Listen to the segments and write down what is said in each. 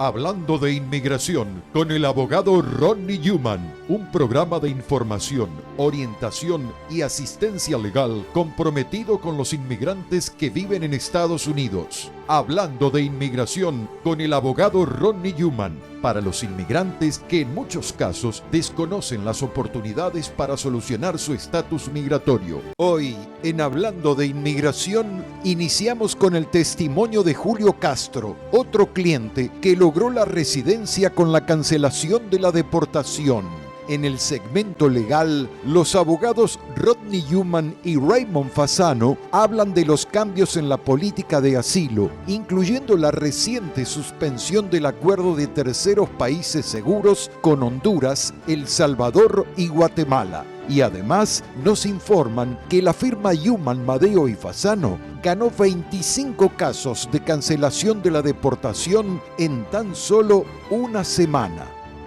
Hablando de inmigración con el abogado Rodney Newman, un programa de información, orientación y asistencia legal comprometido con los inmigrantes que viven en Estados Unidos. Hablando de inmigración con el abogado Rodney Newman, para los inmigrantes que en muchos casos desconocen las oportunidades para solucionar su estatus migratorio. Hoy, en Hablando de Inmigración, iniciamos con el testimonio de Julio Castro, otro cliente que logró la residencia con la cancelación de la deportación. En el segmento legal, los abogados Rodney Newman y Raymond Fasano hablan de los cambios en la política de asilo, incluyendo la reciente suspensión del acuerdo de terceros países seguros con Honduras, El Salvador y Guatemala. Y además nos informan que la firma Newman, Madeo y Fasano ganó 25 casos de cancelación de la deportación en tan solo una semana.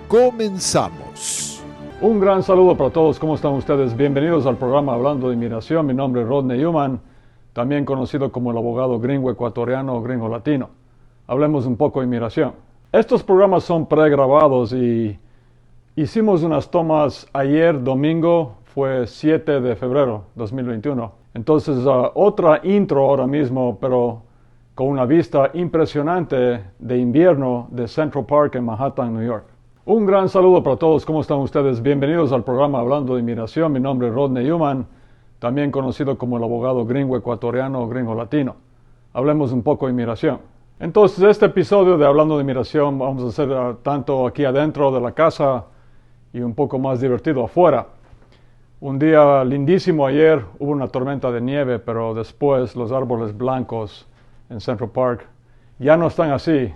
Comenzamos. Un gran saludo para todos, ¿cómo están ustedes? Bienvenidos al programa Hablando de Inmigración. Mi nombre es Rodney Newman, también conocido como el abogado gringo ecuatoriano o gringo latino. Hablemos un poco de inmigración. Estos programas son pregrabados y hicimos unas tomas ayer, domingo, fue 7 de febrero 2021. Entonces, otra intro ahora mismo, pero con una vista impresionante de invierno de Central Park en Manhattan, New York. Un gran saludo para todos, ¿cómo están ustedes? Bienvenidos al programa Hablando de Inmigración. Mi nombre es Rodney Newman, también conocido como el abogado gringo ecuatoriano o gringo latino. Hablemos un poco de inmigración. Entonces, este episodio de Hablando de Inmigración vamos a hacer tanto aquí adentro de la casa y un poco más divertido afuera. Un día lindísimo ayer, hubo una tormenta de nieve, pero después los árboles blancos en Central Park ya no están así,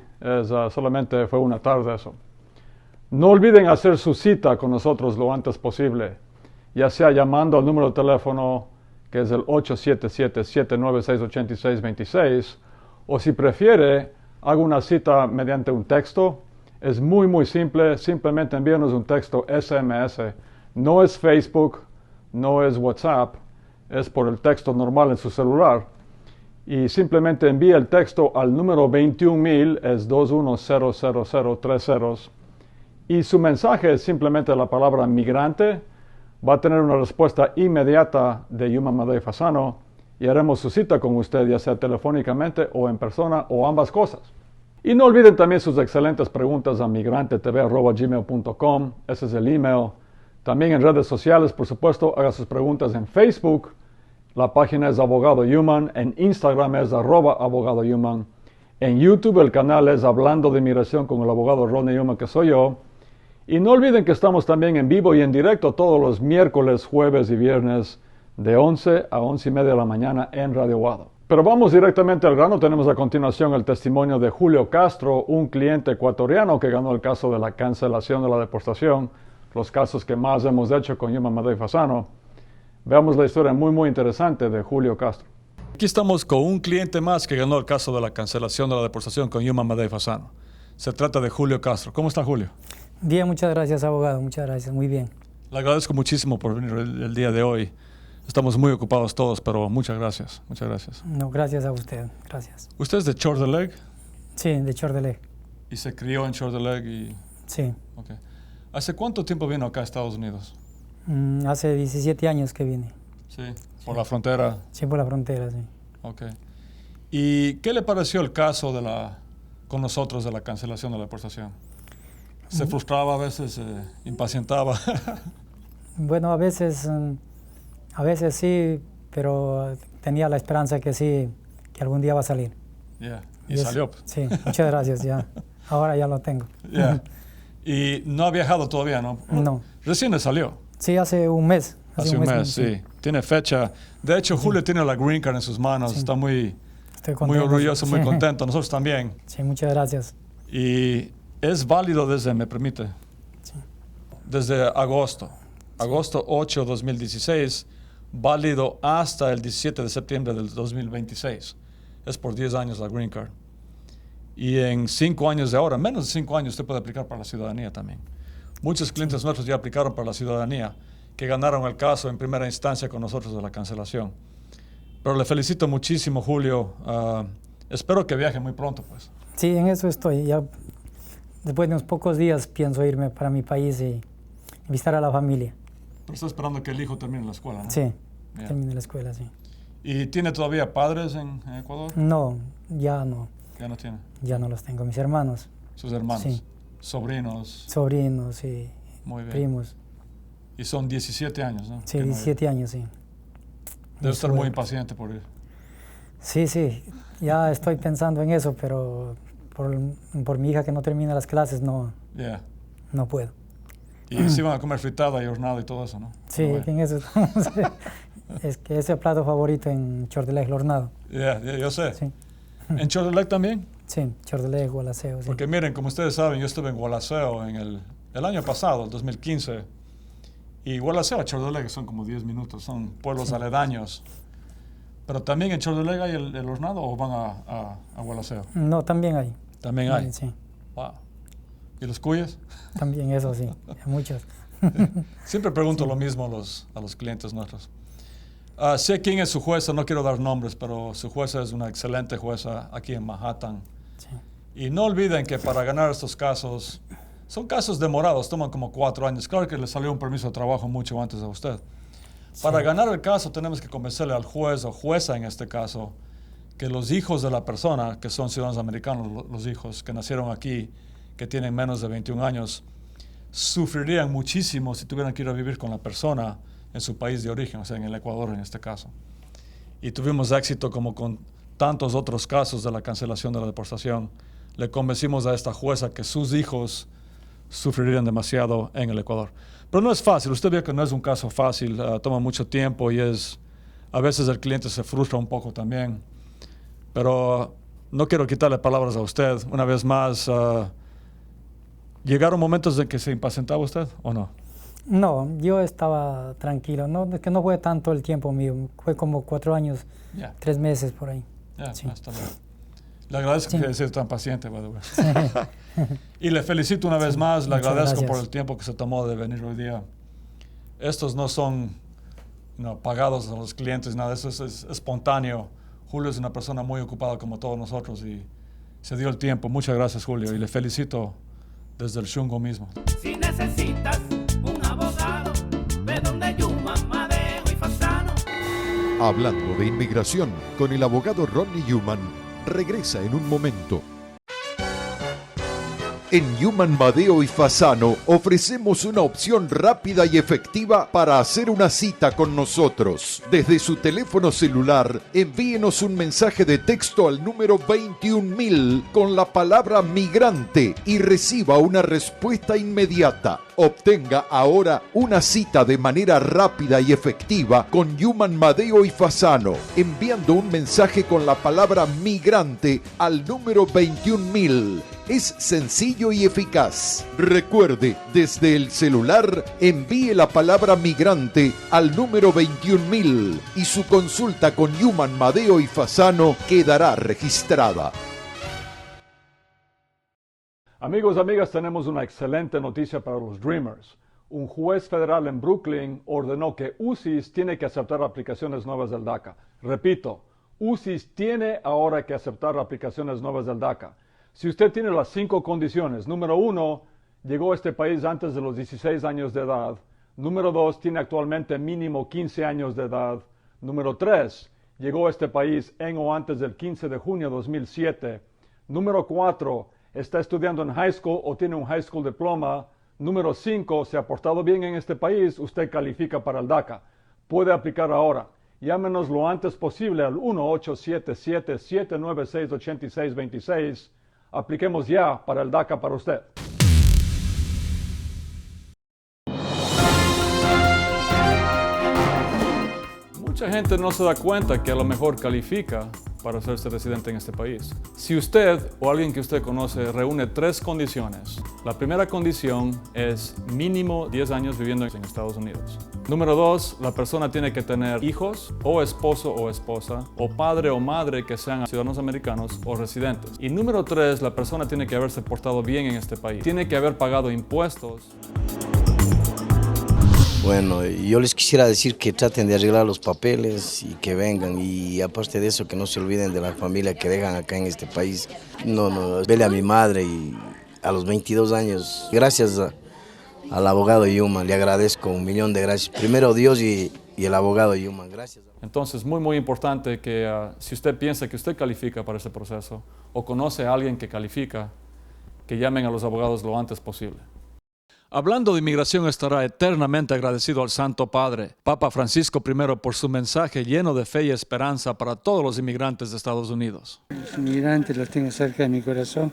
solamente fue una tarde eso. No olviden hacer su cita con nosotros lo antes posible, ya sea llamando al número de teléfono que es el 877-796-8626, o si prefiere, haga una cita mediante un texto. Es muy simple, simplemente envíenos un texto SMS. No es Facebook, no es WhatsApp, es por el texto normal en su celular. Y simplemente envíe el texto al número 21000, es 2100030. Y su mensaje es simplemente la palabra migrante. Va a tener una respuesta inmediata de Newman, Madeo y Fasano y haremos su cita con usted, ya sea telefónicamente o en persona o ambas cosas. Y no olviden también sus excelentes preguntas a migrantetv@gmail.com. Ese es el email. También en redes sociales, por supuesto, haga sus preguntas en Facebook. La página es Abogado Newman. En Instagram es @Abogado Newman. En YouTube el canal es Hablando de Inmigración con el abogado Rodney Newman, que soy yo. Y no olviden que estamos también en vivo y en directo todos los miércoles, jueves y viernes de 11 a 11:30 de la mañana en Radio Guado. Pero vamos directamente al grano. Tenemos a continuación el testimonio de Julio Castro, un cliente ecuatoriano que ganó el caso de la cancelación de la deportación, los casos que más hemos hecho con Newman, Madeo y Fasano. Veamos la historia muy interesante de Julio Castro. Aquí estamos con un cliente más que ganó el caso de la cancelación de la deportación con Newman, Madeo y Fasano. Se trata de Julio Castro. ¿Cómo está, Julio? Bien, muchas gracias, abogado. Muchas gracias, muy bien. Le agradezco muchísimo por venir el día de hoy. Estamos muy ocupados todos, pero muchas gracias. Muchas gracias. No, gracias a usted. Gracias. ¿Usted es de Coeur d'Alene? Sí, de Coeur d'Alene. ¿Y se crió en Coeur d'Alene? Y... Sí. Okay. ¿Hace cuánto tiempo vino acá a Estados Unidos? Hace 17 años que vine. Sí, por la frontera. Sí, por la frontera, sí. Ok. ¿Y qué le pareció el caso con nosotros de la cancelación de la deportación? ¿Se frustraba a veces, impacientaba? Bueno, a veces sí, pero tenía la esperanza que sí, que algún día va a salir. Yeah. ¿Y salió? Sí, muchas gracias, ya. Ahora ya lo tengo. Yeah. ¿Y no ha viajado todavía, no? No. Recién le salió. Sí, hace un mes. Hace un mes, sí. Tiene fecha. De hecho, Julio tiene la green card en sus manos. Sí. Está muy orgulloso, muy contento. Nosotros también. Sí, muchas gracias. Y es válido me permite, sí, desde agosto 8 de 2016, válido hasta el 17 de septiembre del 2026. Es por 10 años la green card. Y en 5 años de ahora, menos de 5 años, usted puede aplicar para la ciudadanía también. Muchos clientes nuestros ya aplicaron para la ciudadanía, que ganaron el caso en primera instancia con nosotros de la cancelación. Pero le felicito muchísimo, Julio. Espero que viaje muy pronto, pues. Sí, en eso estoy. Ya después de unos pocos días pienso irme para mi país y visitar a la familia. Pero está esperando que el hijo termine la escuela, ¿no? Sí, Yeah. termine la escuela, sí. ¿Y tiene todavía padres en Ecuador? No, ya no, Ya no tiene. ya no los tengo. Mis hermanos, Sus hermanos, Sí. sobrinos. sobrinos y Muy bien. primos. Y son 17 años, ¿no? Sí, Que no 17 años, sí. Debe estar muy suegro. impaciente por ir. Sí, ya estoy pensando en eso, pero por mi hija que no termina las clases no, Yeah. no puedo. Y sí van a comer fritada y hornado y todo eso, ¿no? Sí, Pero bueno. en eso es que ese plato favorito en Chordelec, el hornado. Yeah, yo sé. Sí, ¿En Chordelec también? sí, Chordelec, Gualaceo, sí. Porque miren, como ustedes saben, yo estuve en Gualaceo en el año pasado, el 2015. Y Gualaceo y Chordelec son como 10 minutos, son pueblos aledaños. Pero también en Chordelec hay el hornado o van a Gualaceo. No, también hay. También hay. Sí, Wow. ¿Y los cuyes? también eso sí, hay muchos. Siempre pregunto lo mismo a los clientes nuestros. Sé quién es su jueza, no quiero dar nombres, pero su jueza es una excelente jueza aquí en Manhattan. Sí. Y no olviden que para ganar estos casos, son casos demorados, toman como 4 años. Claro que le salió un permiso de trabajo mucho antes a usted. Para ganar el caso tenemos que convencerle al juez o jueza en este caso que los hijos de la persona, que son ciudadanos americanos, los hijos que nacieron aquí, que tienen menos de 21 años, sufrirían muchísimo si tuvieran que ir a vivir con la persona en su país de origen, o sea, en el Ecuador en este caso. Y tuvimos éxito como con tantos otros casos de la cancelación de la deportación. Le convencimos a esta jueza que sus hijos sufrirían demasiado en el Ecuador. Pero no es fácil, usted ve que no es un caso fácil, toma mucho tiempo y a veces el cliente se frustra un poco también. Pero no quiero quitarle palabras a usted. Una vez más, ¿llegaron momentos en que se impacientaba usted o no? No, yo estaba tranquilo, no, es que no fue tanto el tiempo mío, fue como 4 años, Ya, 3 meses por ahí. ya, Sí. hasta luego. Le agradezco Sí. que haya sido tan paciente, by the way. Y le felicito una vez más, le Muchas agradezco por gracias. el tiempo que se tomó de venir hoy día. Estos no son pagados a los clientes, nada, eso es espontáneo. Julio es una persona muy ocupada como todos nosotros y se dio el tiempo. Muchas gracias, Julio, y le felicito desde el Shungo mismo. Si necesitas un abogado, ve donde Yuman, Madeo y Fasano. Hablando de inmigración con el abogado Ronnie Newman, regresa en un momento. En Newman, Madeo y Fasano ofrecemos una opción rápida y efectiva para hacer una cita con nosotros. Desde su teléfono celular, envíenos un mensaje de texto al número 21000 con la palabra migrante y reciba una respuesta inmediata. Obtenga ahora una cita de manera rápida y efectiva con Newman, Madeo y Fasano, enviando un mensaje con la palabra migrante al número 21000. Es sencillo y eficaz. Recuerde, desde el celular, envíe la palabra migrante al número 21000 y su consulta con Newman, Madeo y Fasano quedará registrada. Amigos, amigas, tenemos una excelente noticia para los Dreamers. Un juez federal en Brooklyn ordenó que UCIS tiene que aceptar aplicaciones nuevas del DACA. Repito, UCIS tiene ahora que aceptar aplicaciones nuevas del DACA. Si usted tiene las 5 condiciones, número 1, llegó a este país antes de los 16 años de edad. Número 2, tiene actualmente mínimo 15 años de edad. Número 3, llegó a este país en o antes del 15 de junio de 2007. Número 4, está estudiando en high school o tiene un high school diploma. Número 5, se ha portado bien en este país, usted califica para el DACA. Puede aplicar ahora. Llámenos lo antes posible al 1-877-796-8626. Apliquemos ya para el DACA para usted. Mucha gente no se da cuenta que a lo mejor califica para hacerse residente en este país. Si usted o alguien que usted conoce reúne 3 condiciones, la primera condición es mínimo 10 años viviendo en Estados Unidos. Número 2, la persona tiene que tener hijos o esposo o esposa o padre o madre que sean ciudadanos americanos o residentes. Y número 3, la persona tiene que haberse portado bien en este país. Tiene que haber pagado impuestos. Bueno, yo les quisiera decir que traten de arreglar los papeles y que vengan, y aparte de eso que no se olviden de la familia que dejan acá en este país. No, vele a mi madre y a los 22 años. Gracias al abogado Yuman, le agradezco 1.000.000 de gracias. Primero Dios y el abogado Yuman, gracias. Entonces, muy importante que si usted piensa que usted califica para ese proceso o conoce a alguien que califica, que llamen a los abogados lo antes posible. Hablando de inmigración, estará eternamente agradecido al Santo Padre, Papa Francisco I, por su mensaje lleno de fe y esperanza para todos los inmigrantes de Estados Unidos. Los inmigrantes los tengo cerca de mi corazón,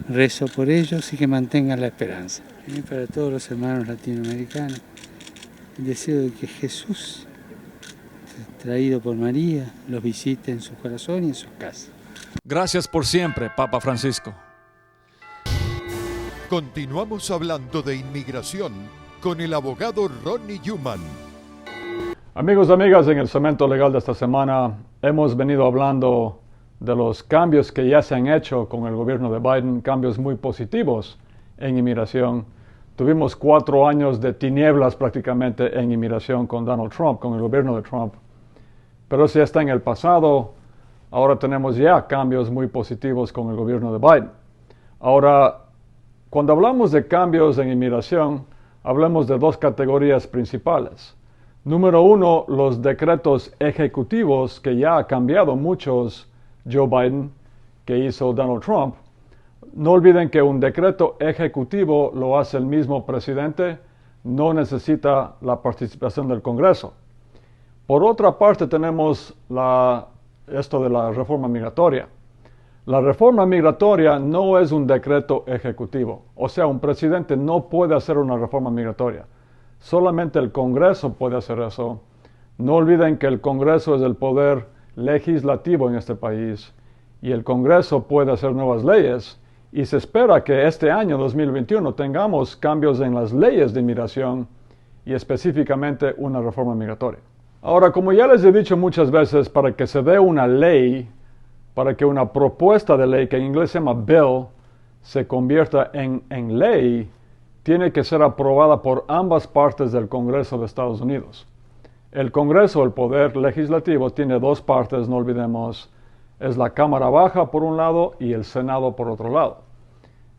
rezo por ellos y que mantengan la esperanza. Y para todos los hermanos latinoamericanos, el deseo de que Jesús, traído por María, los visite en su corazón y en sus casas. Gracias por siempre, Papa Francisco. Continuamos hablando de inmigración con el abogado Ronnie Yuman. Amigos y amigas, en el segmento legal de esta semana hemos venido hablando de los cambios que ya se han hecho con el gobierno de Biden, cambios muy positivos en inmigración. Tuvimos 4 años de tinieblas prácticamente en inmigración con Donald Trump, con el gobierno de Trump. Pero eso ya está en el pasado. Ahora tenemos ya cambios muy positivos con el gobierno de Biden. Ahora, cuando hablamos de cambios en inmigración, hablamos de 2 categorías principales. Número 1, los decretos ejecutivos que ya ha cambiado muchos Joe Biden, que hizo Donald Trump. No olviden que un decreto ejecutivo lo hace el mismo presidente, no necesita la participación del Congreso. Por otra parte tenemos esto de la reforma migratoria. La reforma migratoria no es un decreto ejecutivo, o sea, un presidente no puede hacer una reforma migratoria. Solamente el Congreso puede hacer eso. No olviden que el Congreso es el poder legislativo en este país y el Congreso puede hacer nuevas leyes y se espera que este año 2021 tengamos cambios en las leyes de inmigración y específicamente una reforma migratoria. Ahora, como ya les he dicho muchas veces, para que se dé una ley, para que una propuesta de ley, que en inglés se llama bill, se convierta en ley, tiene que ser aprobada por ambas partes del Congreso de Estados Unidos. El Congreso, el poder legislativo, tiene 2 partes, no olvidemos, es la Cámara Baja por un lado y el Senado por otro lado.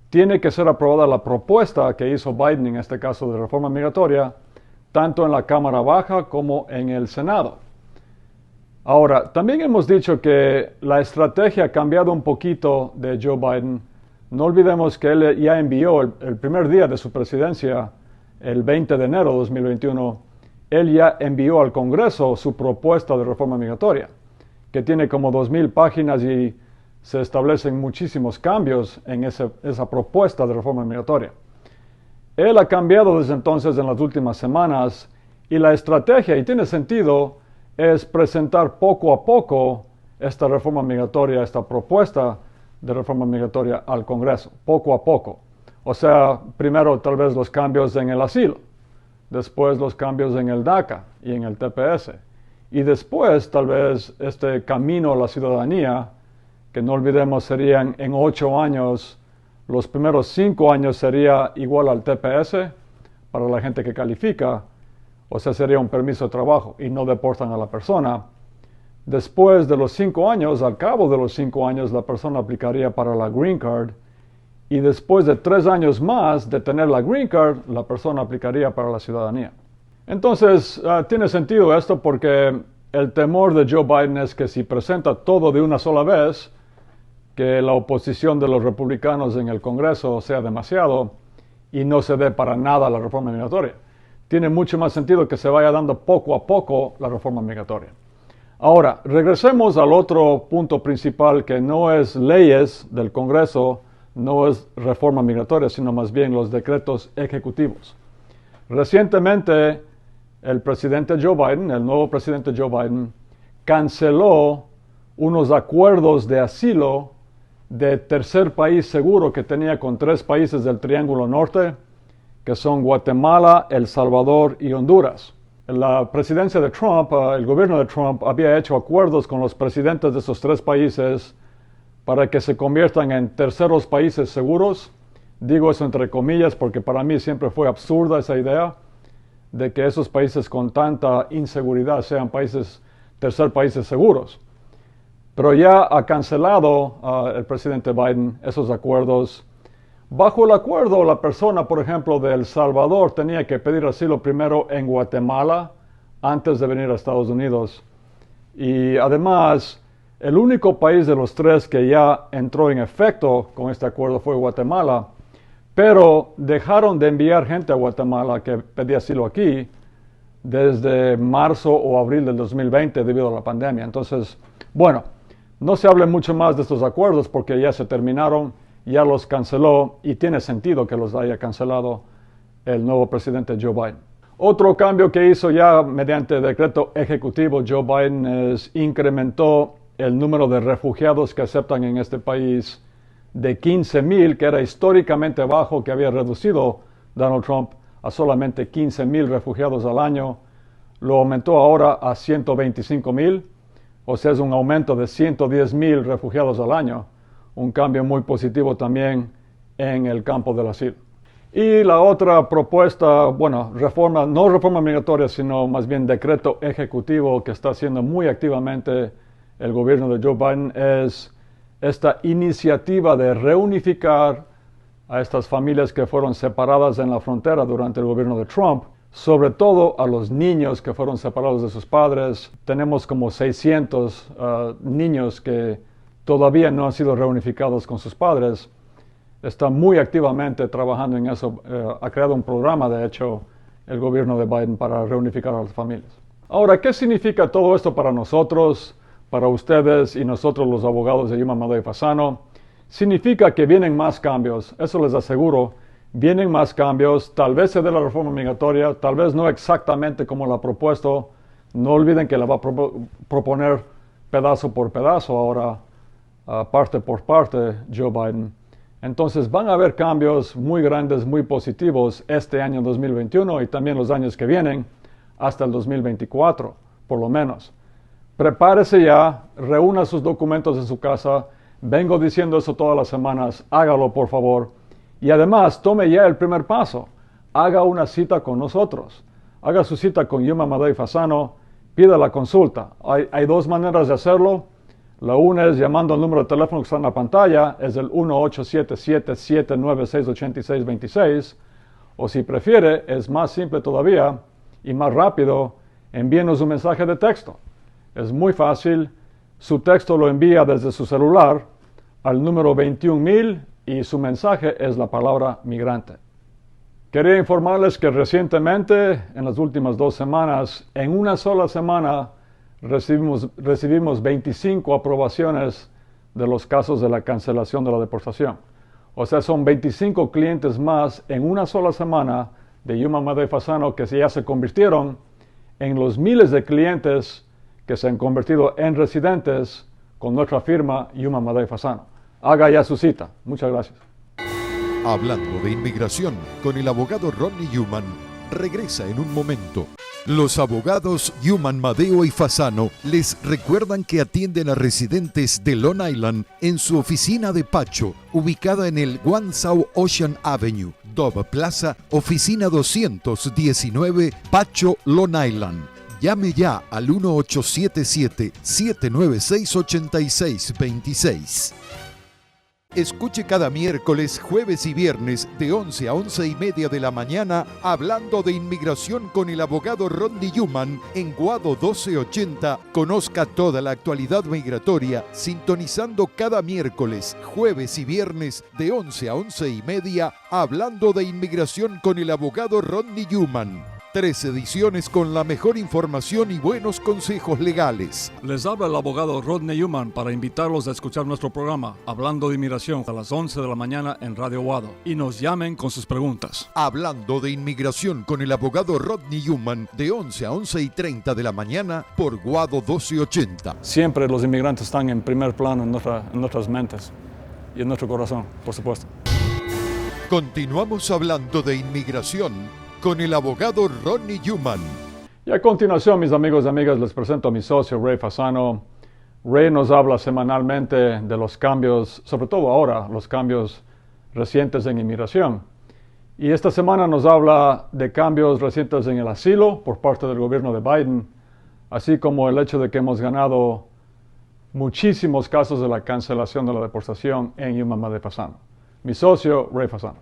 Tiene que ser aprobada la propuesta que hizo Biden, en este caso de reforma migratoria, tanto en la Cámara Baja como en el Senado. Ahora, también hemos dicho que la estrategia ha cambiado un poquito de Joe Biden. No olvidemos que él ya envió el primer día de su presidencia, el 20 de enero de 2021, él ya envió al Congreso su propuesta de reforma migratoria, que tiene como 2,000 páginas y se establecen muchísimos cambios en esa propuesta de reforma migratoria. Él ha cambiado desde entonces en las últimas semanas y la estrategia, y tiene sentido, es presentar poco a poco esta reforma migratoria, esta propuesta de reforma migratoria al Congreso, poco a poco. O sea, primero tal vez los cambios en el asilo, después los cambios en el DACA y en el TPS, y después tal vez este camino a la ciudadanía, que no olvidemos serían en 8 años, los primeros 5 años sería igual al TPS para la gente que califica, o sea, sería un permiso de trabajo y no deportan a la persona. Después de los 5 años, al cabo de los 5 años, la persona aplicaría para la Green Card y después de 3 años más de tener la Green Card, la persona aplicaría para la ciudadanía. Entonces, tiene sentido esto porque el temor de Joe Biden es que si presenta todo de una sola vez, que la oposición de los republicanos en el Congreso sea demasiado y no se dé para nada la reforma migratoria. Tiene mucho más sentido que se vaya dando poco a poco la reforma migratoria. Ahora, regresemos al otro punto principal, que no es leyes del Congreso, no es reforma migratoria, sino más bien los decretos ejecutivos. Recientemente, el presidente Joe Biden, el nuevo presidente Joe Biden, canceló unos acuerdos de asilo de tercer país seguro que tenía con 3 países del Triángulo Norte, que son Guatemala, El Salvador y Honduras. La presidencia de Trump, el gobierno de Trump, había hecho acuerdos con los presidentes de esos 3 países para que se conviertan en terceros países seguros. Digo eso entre comillas porque para mí siempre fue absurda esa idea de que esos países con tanta inseguridad sean tercer países seguros. Pero ya ha cancelado el presidente Biden esos acuerdos. Bajo el acuerdo, la persona, por ejemplo, de El Salvador tenía que pedir asilo primero en Guatemala antes de venir a Estados Unidos. Y además, el único país de los tres que ya entró en efecto con este acuerdo fue Guatemala, pero dejaron de enviar gente a Guatemala que pedía asilo aquí desde marzo o abril del 2020 debido a la pandemia. Entonces, bueno, no se hable mucho más de estos acuerdos porque ya se terminaron, ya los canceló y tiene sentido que los haya cancelado el nuevo presidente Joe Biden. Otro cambio que hizo ya mediante decreto ejecutivo Joe Biden es incrementó el número de refugiados que aceptan en este país de 15,000, que era históricamente bajo, que había reducido Donald Trump a solamente 15,000 refugiados al año. Lo aumentó ahora a 125,000, o sea, es un aumento de 110,000 refugiados al año. Un cambio muy positivo también en el campo del asilo. Y la otra propuesta, bueno, no reforma migratoria, sino más bien decreto ejecutivo que está haciendo muy activamente el gobierno de Joe Biden, es esta iniciativa de reunificar a estas familias que fueron separadas en la frontera durante el gobierno de Trump, sobre todo a los niños que fueron separados de sus padres. Tenemos como 600 niños que todavía no han sido reunificados con sus padres. Está muy activamente trabajando en eso. Ha creado un programa, de hecho, el gobierno de Biden para reunificar a las familias. Ahora, ¿qué significa todo esto para nosotros, para ustedes y nosotros los abogados de Yuma, Madeo y Fasano? Significa que vienen más cambios, eso les aseguro. Vienen más cambios, tal vez se dé la reforma migratoria, tal vez no exactamente como la ha propuesto. No olviden que la va a proponer pedazo por pedazo ahora, parte por parte, Joe Biden. Entonces van a haber cambios muy grandes, muy positivos este año 2021 y también los años que vienen hasta el 2024, por lo menos. Prepárese ya, reúna sus documentos en su casa. Vengo diciendo eso todas las semanas, hágalo por favor. Y además, tome ya el primer paso. Haga una cita con nosotros. Haga su cita con Yuma, Madeo y Fasano. Pida la consulta. Hay dos maneras de hacerlo. La una es llamando al número de teléfono que está en la pantalla. Es el 1-877-796-8626. O si prefiere, es más simple todavía y más rápido, envíenos un mensaje de texto. Es muy fácil. Su texto lo envía desde su celular al número 21,000 y su mensaje es la palabra migrante. Quería informarles que recientemente, en las últimas 2 semanas, en una sola semana, recibimos 25 aprobaciones de los casos de la cancelación de la deportación. O sea, son 25 clientes más en una sola semana de Yuma, Madeo y Fasano que ya se convirtieron en los miles de clientes que se han convertido en residentes con nuestra firma Yuma, Madeo y Fasano. Haga ya su cita. Muchas gracias. Hablando de inmigración con el abogado Ronnie Newman, regresa en un momento. Los abogados Newman, Madeo y Fasano les recuerdan que atienden a residentes de Long Island en su oficina de Pacho, ubicada en el One South Ocean Avenue, Dove Plaza, oficina 219, Pacho, Long Island. Llame ya al 1877-796-8626. Escuche cada miércoles, jueves y viernes de 11 a 11 y media de la mañana hablando de inmigración con el abogado Ronnie Newman en Guado 1280. Conozca toda la actualidad migratoria sintonizando cada miércoles, jueves y viernes de 11 a 11 y media hablando de inmigración con el abogado Ronnie Newman. 3 ediciones con la mejor información y buenos consejos legales. Les habla el abogado Rodney Newman para invitarlos a escuchar nuestro programa Hablando de Inmigración a las 11 de la mañana en Radio Guado y nos llamen con sus preguntas. Hablando de inmigración con el abogado Rodney Newman de 11 a 11 y 30 de la mañana por Guado 1280. Siempre los inmigrantes están en primer plano en nuestras mentes y en nuestro corazón, por supuesto. Continuamos hablando de inmigración con el abogado Ronnie Newman. Y a continuación, mis amigos y amigas, les presento a mi socio Ray Fasano. Ray nos habla semanalmente de los cambios, sobre todo ahora, los cambios recientes en inmigración. Y esta semana nos habla de cambios recientes en el asilo por parte del gobierno de Biden, así como el hecho de que hemos ganado muchísimos casos de la cancelación de la deportación en Yuma, Madeo y Fasano. mi socio Ray Fasano.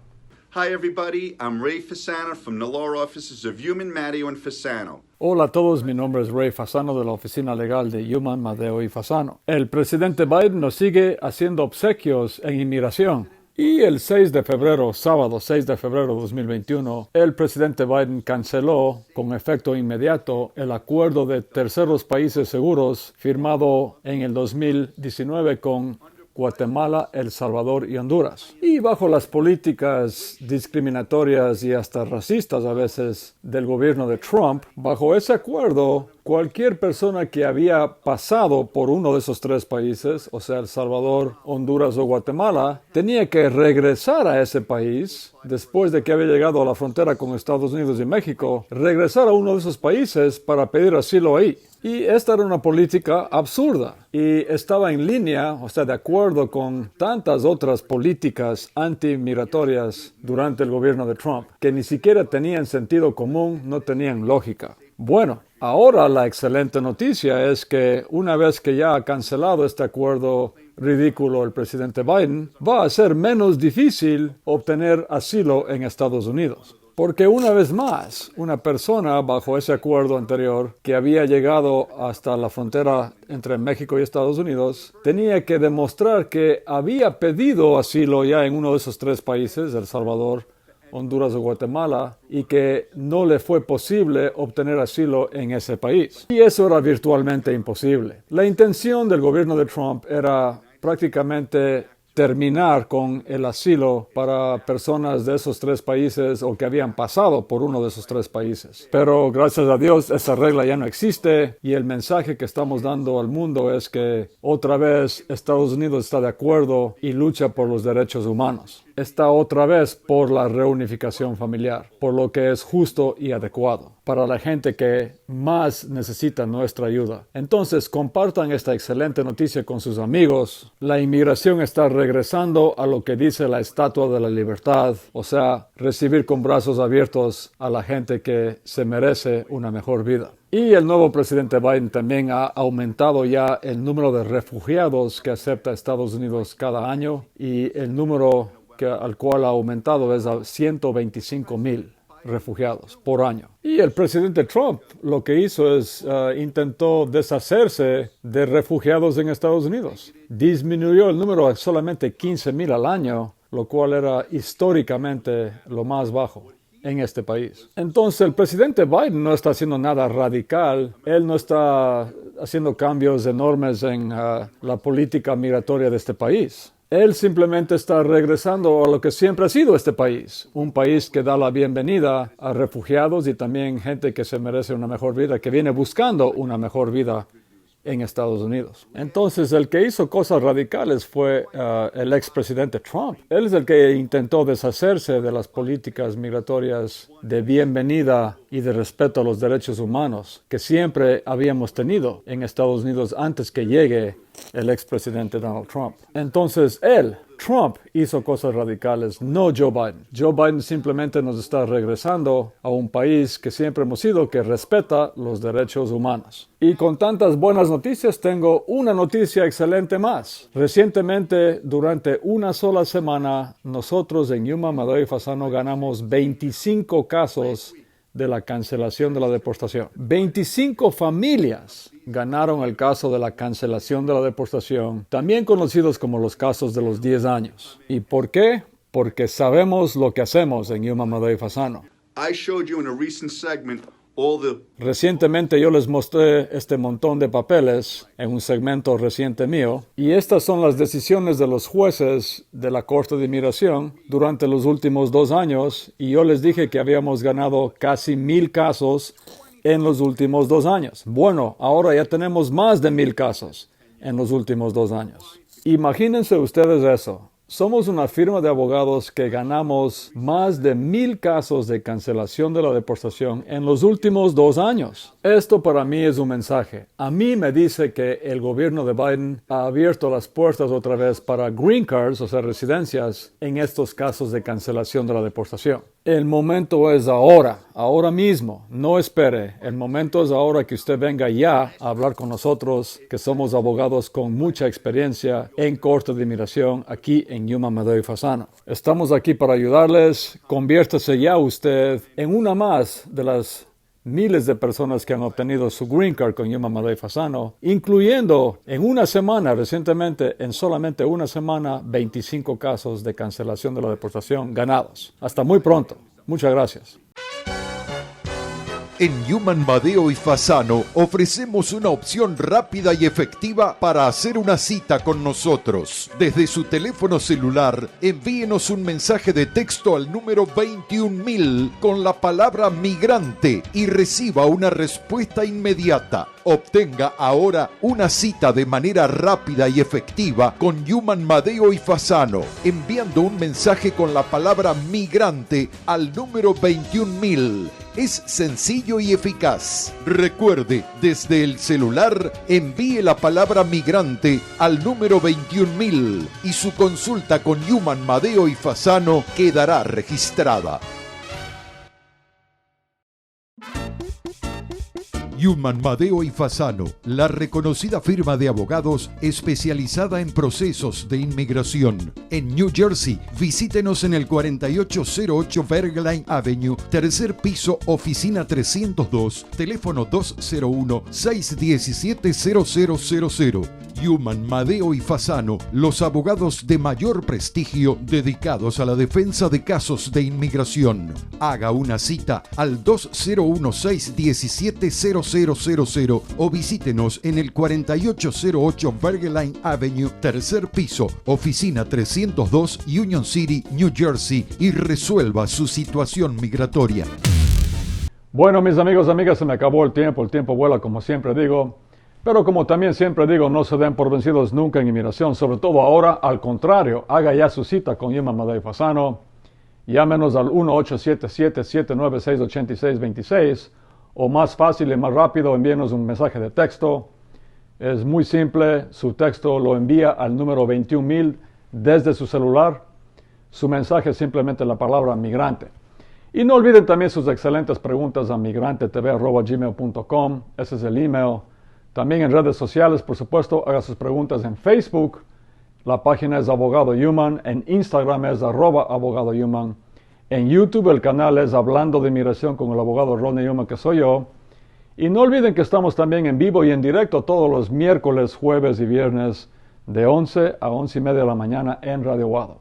Hi, everybody. I'm Ray Fasano from the law offices of Human, Matteo, and Fasano. Hola a todos, mi nombre es Ray Fasano de la oficina legal de Human, Matteo y Fasano. El presidente Biden nos sigue haciendo obsequios en inmigración. Y el 6 de febrero, sábado 6 de febrero de 2021, el presidente Biden canceló con efecto inmediato el acuerdo de terceros países seguros firmado en el 2019 con Guatemala, El Salvador y Honduras. Y bajo las políticas discriminatorias y hasta racistas a veces del gobierno de Trump, bajo ese acuerdo, cualquier persona que había pasado por uno de esos tres países, o sea, El Salvador, Honduras o Guatemala, tenía que regresar a ese país después de que había llegado a la frontera con Estados Unidos y México, regresar a uno de esos países para pedir asilo ahí. Y esta era una política absurda y estaba en línea, o sea, de acuerdo con tantas otras políticas antimigratorias durante el gobierno de Trump, que ni siquiera tenían sentido común, no tenían lógica. Bueno, ahora la excelente noticia es que una vez que ya ha cancelado este acuerdo ridículo el presidente Biden, va a ser menos difícil obtener asilo en Estados Unidos. Porque una vez más, una persona bajo ese acuerdo anterior que había llegado hasta la frontera entre México y Estados Unidos tenía que demostrar que había pedido asilo ya en uno de esos tres países, El Salvador, Honduras o Guatemala, y que no le fue posible obtener asilo en ese país. Y eso era virtualmente imposible. La intención del gobierno de Trump era prácticamente terminar con el asilo para personas de esos tres países o que habían pasado por uno de esos tres países. Pero gracias a Dios esa regla ya no existe y el mensaje que estamos dando al mundo es que otra vez Estados Unidos está de acuerdo y lucha por los derechos humanos. Está otra vez por la reunificación familiar, por lo que es justo y adecuado para la gente que más necesita nuestra ayuda. Entonces, compartan esta excelente noticia con sus amigos. La inmigración está regresando a lo que dice la Estatua de la Libertad, o sea, recibir con brazos abiertos a la gente que se merece una mejor vida. Y el nuevo presidente Biden también ha aumentado ya el número de refugiados que acepta Estados Unidos cada año y el número al cual ha aumentado es a 125,000 refugiados por año. Y el presidente Trump lo que hizo es intentó deshacerse de refugiados en Estados Unidos. Disminuyó el número a solamente 15,000 al año, lo cual era históricamente lo más bajo en este país. Entonces el presidente Biden no está haciendo nada radical, él no está haciendo cambios enormes en la política migratoria de este país. Él simplemente está regresando a lo que siempre ha sido este país, un país que da la bienvenida a refugiados y también gente que se merece una mejor vida, que viene buscando una mejor vida en Estados Unidos. Entonces, el que hizo cosas radicales fue el expresidente Trump. Él es el que intentó deshacerse de las políticas migratorias de bienvenida y de respeto a los derechos humanos que siempre habíamos tenido en Estados Unidos antes que llegue el expresidente Donald Trump. Entonces, Trump hizo cosas radicales, no Joe Biden. Joe Biden simplemente nos está regresando a un país que siempre hemos sido, que respeta los derechos humanos. Y con tantas buenas noticias, tengo una noticia excelente más. Recientemente, durante una sola semana, nosotros en Human, Matteo y Fasano ganamos 25 casos de la cancelación de la deportación. 25 familias ganaron el caso de la cancelación de la deportación, también conocidos como los casos de los 10 años. ¿Y por qué? Porque sabemos lo que hacemos en Human, Matteo y Fasano. I showed you in a recent segment Recientemente yo les mostré este montón de papeles en un segmento reciente mío y estas son las decisiones de los jueces de la Corte de Inmigración durante los últimos 2 años y yo les dije que habíamos ganado casi 1,000 casos en los últimos 2 años. Bueno, ahora ya tenemos más de 1,000 casos en los últimos 2 años. Imagínense ustedes eso. Somos una firma de abogados que ganamos más de 1,000 casos de cancelación de la deportación en los últimos 2 años. Esto para mí es un mensaje. A mí me dice que el gobierno de Biden ha abierto las puertas otra vez para green cards, o sea, residencias, en estos casos de cancelación de la deportación. El momento es ahora mismo, no espere. El momento es ahora que usted venga ya a hablar con nosotros, que somos abogados con mucha experiencia en Corte de Inmigración aquí en en Yuma, Madero y Fasano. Estamos aquí para ayudarles. Conviértase ya usted en una más de las miles de personas que han obtenido su Green Card con Yuma, Madero y Fasano, incluyendo en una semana, recientemente, en solamente una semana, 25 casos de cancelación de la deportación ganados. Hasta muy pronto. Muchas gracias. En Yuman, Madeo y Fasano ofrecemos una opción rápida y efectiva para hacer una cita con nosotros. Desde su teléfono celular, envíenos un mensaje de texto al número 21000 con la palabra migrante y reciba una respuesta inmediata. Obtenga ahora una cita de manera rápida y efectiva con Yuman, Madeo y Fasano, enviando un mensaje con la palabra migrante al número 21000. Es sencillo y eficaz. Recuerde, desde el celular, envíe la palabra migrante al número 21000 y su consulta con Yuman, Madeo y Fasano quedará registrada. Yuman, Madeo y Fasano, la reconocida firma de abogados especializada en procesos de inmigración. En New Jersey, visítenos en el 4808 Bergline Avenue, tercer piso, oficina 302, teléfono 201-617-0000. Yuman, Madeo y Fasano, los abogados de mayor prestigio dedicados a la defensa de casos de inmigración. Haga una cita al 201-617-0000 o visítenos en el 4808 Bergline Avenue, tercer piso, oficina 302, Union City, New Jersey, y resuelva su situación migratoria. Bueno, mis amigos, amigas, se me acabó el tiempo vuela como siempre digo. Pero como también siempre digo, no se den por vencidos nunca en inmigración, sobre todo ahora, al contrario, haga ya su cita con Yuman, Madeo y Fasano. Llámenos al 1-877-796-8626 o más fácil y más rápido, envíenos un mensaje de texto. Es muy simple, su texto lo envía al número 21000 desde su celular. Su mensaje es simplemente la palabra migrante. Y no olviden también sus excelentes preguntas a migrantetv@gmail.com, ese es el email. También en redes sociales, por supuesto, haga sus preguntas en Facebook. La página es Abogado Yuman. En Instagram es @Abogado Yuman. En YouTube el canal es Hablando de Inmigración con el abogado Rodney Yuman, que soy yo. Y no olviden que estamos también en vivo y en directo todos los miércoles, jueves y viernes de 11 a 11:30 de la mañana en Radio Guado.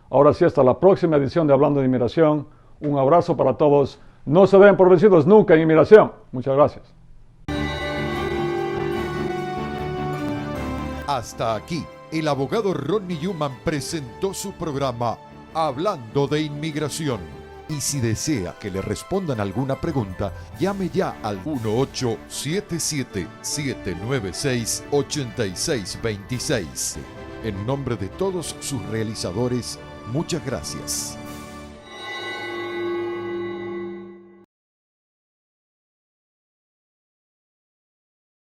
Ahora sí, hasta la próxima edición de Hablando de Inmigración. Un abrazo para todos. No se den por vencidos nunca en inmigración. Muchas gracias. Hasta aquí, el abogado Rodney Yuman presentó su programa Hablando de Inmigración. Y si desea que le respondan alguna pregunta, llame ya al 1877-796-8626. En nombre de todos sus realizadores, muchas gracias.